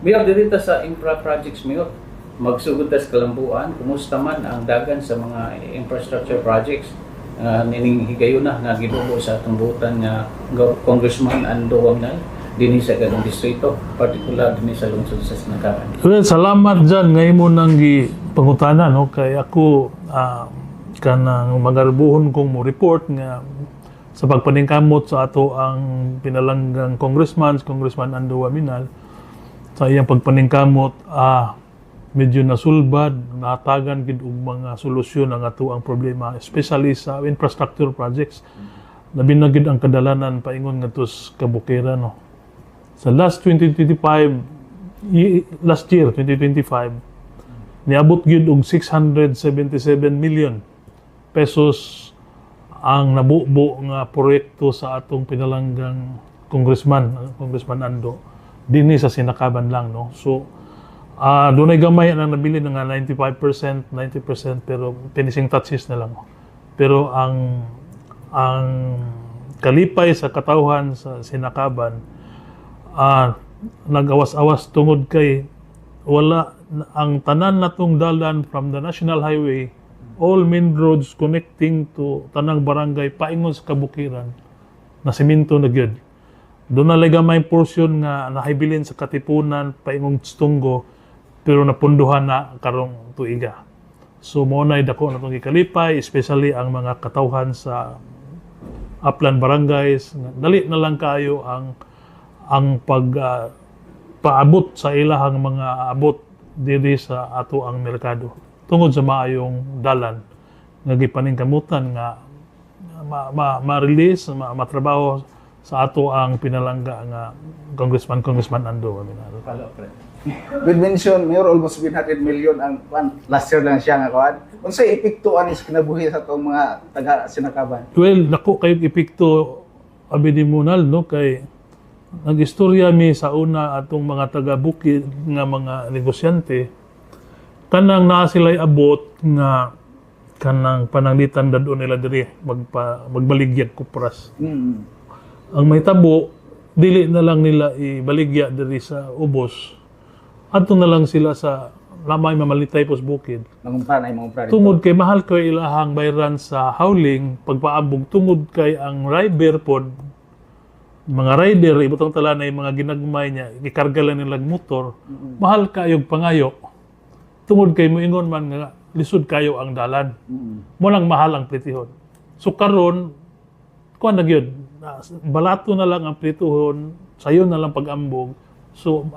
Mayor, dito sa infra projects, Mayor, magsugod ta sa kalambuan, kumusta man ang dagan sa mga infrastructure projects nining higayon na nga gibubo sa tumbutan nga Congressman Ando Wagnal dinhi sa ganung distrito, particular dinhi sa lungsod sa Sinakaban. Well, salamat dyan ngayon mo nang pangutana, no? Kay ako kanang magarbuhon kong mo report nga sa pagpaningkamot sa ato ang pinalanggang Congressman Ando Wagnal sa iyang pagpaningkamot medyo nasulbad, natagan gid og mga solusyon ang ato ang problema, especially sa infrastructure projects. Labi na gid ang kadalanan paingon ngadto sa kabukiran, no. Sa last year 2025, niabot gid og 677 million pesos ang nabubo nga proyekto sa atong pinalanggang Congressman Ando dinhi sa Sinakaban lang, no. So doon ay gamay na nabili na nga 95%, 90%, pero finishing touches na lang. Pero ang kalipay sa katawhan sa Sinakaban, nag-awas-awas tungod kay wala ang tanan natong dalan from the National Highway, all main roads connecting to tanang barangay paingon sa kabukiran, na semento na gyud. Doon na gamay portion nga nahibilin sa Katipunan paingong Tunggo, pero napunduhan na karong tuiga. So mo na dako na itong ikalipay, especially ang mga katawhan sa upland barangays. Dali na lang kayo ang paabot sa ilahang mga abot diri sa ato ang merkado. Tungod sa maayong dalan nga gipaningkamutan nga ma-release, matrabaho sa ato ang pinalangga nga Congressman Ando Wagnal. With mention, Mayor, almost 100 million ang last year lang siya nga kuan. Unsay epekto ani sa kinabuhi sa atong mga taga Sinakaban? Well, nako kay epekto abinimunal, no, kay nagistorya mi sa una atong mga taga-bukid nga mga negosyante kanang naa sila'y abot nga kanang pananglitan dadon nila diri magbaligya kupras. Ang may tabo dili na lang nila ibaligya diri sa ubos. Adto na lang sila sa lamay mamalitay pos bukid. Mangumpra na imong dito. Tungod kay mahal kay ilahang bayran sa howling pagpaabog, tungod kay ang rider pod mga rider ibutang tala na yung mga ginagmay niya gikarga lang nilang motor, mahal kayog pangayo. Tungod kay moingon man nga lisod kayo ang dalan. Mo lang mahal ang pretihon. So karon kuan na gyud, balato na lang ang pretihon, sayo na lang pag-ambog. So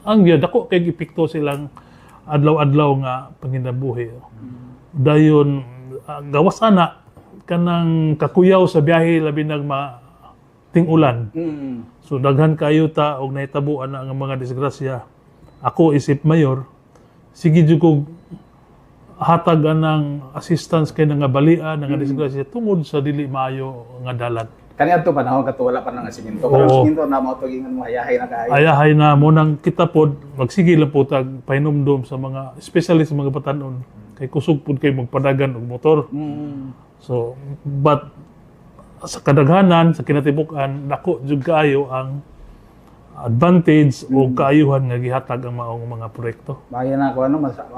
ang gyud dako kay epekto silang adlaw-adlaw nga panginabuhi. Dayon gawas ana kanang kakuyaw sa biyahe labi nag ting-ulan. So daghan kayo ta og nahitabuan na ang mga disgrasya. Ako isip mayor, sige jud ko hatag anang assistance kay nga balian nga disgrasya tungod sa dili maayo nga dalan. Kani adto panahon kato wala pa nang simento. Pero simento na mo tugingan mo hayahay na kaayo. Ayahay na mo nang kita pod magsige lang po tag pahinumdom sa mga especially sa mga batanon kay kusog pod kay magpadagan og motor. So but sa kadaghanan sa kinatibukan dako jud kaayo ang advantage o kaayuhan nga gihatag ang maong mga proyekto. Bagay na ko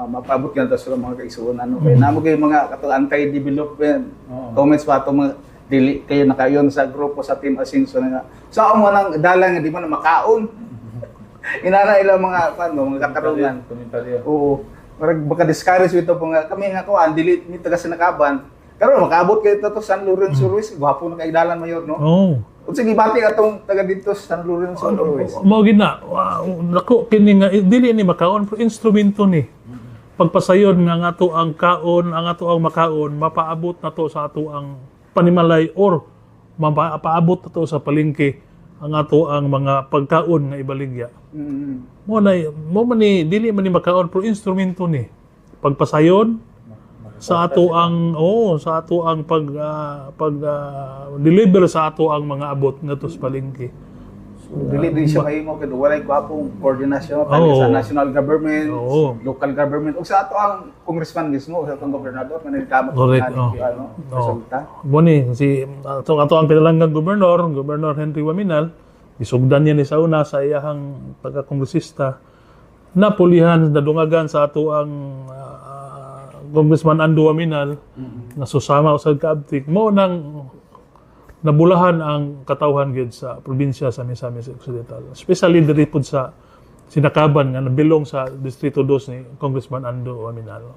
mapabot gan ta sa mga kaigsuon kay namo kay mga kato anti-development comments pa ato mga dili kayo nakayon sa grupo sa Team Asinso nga sa amo nang dalan nga di man makaon. Inana ila mga mga katarungan komentaryo. Oo. Baka discourage ito po nga kami nga kuan dili ni taga Sinakaban. Karon makaabot kay to San Lorenzo Ruiz, gwapo na kay dalan mayor, no? Oh. Sige bati atong taga dito sa San Lorenzo Ruiz. Mao gid na. Nako kini nga dili ni makaon pero instrumento ni. Pagpasayon nga ato ang kaon, ang ato ang makaon, mapaabot na to sa ato ang panimalay or mapaabot na to sa palengke ang ato ang mga pagkaon nga ibaligya. Mo man ni dili man ni makaon pero instrumento ni. Pagpasayon sa ato ang deliver sa ato ang mga abot ngadto sa palengke. Dili din siya kayo mo kay walay gwapong koordinasyon sa national government, local government ug sa ato ang congressman mismo sa atong gobernador nga nagkamot resulta. Boni si ato ang pinalanggang Gobernador Henry Waminal, isugdan niya ni sa una sa iyahang pagka-kongresista napulihan, nadungagan sa ato ang Congressman Ando Aminal na susama usad kaabtik mo nang nabulahan ang katawhan gyud sa probinsya sa Misamis Occidental, especially diri pud sa Sinakaban nga nabilong sa Distrito 2 ni Congressman Ando Aminal.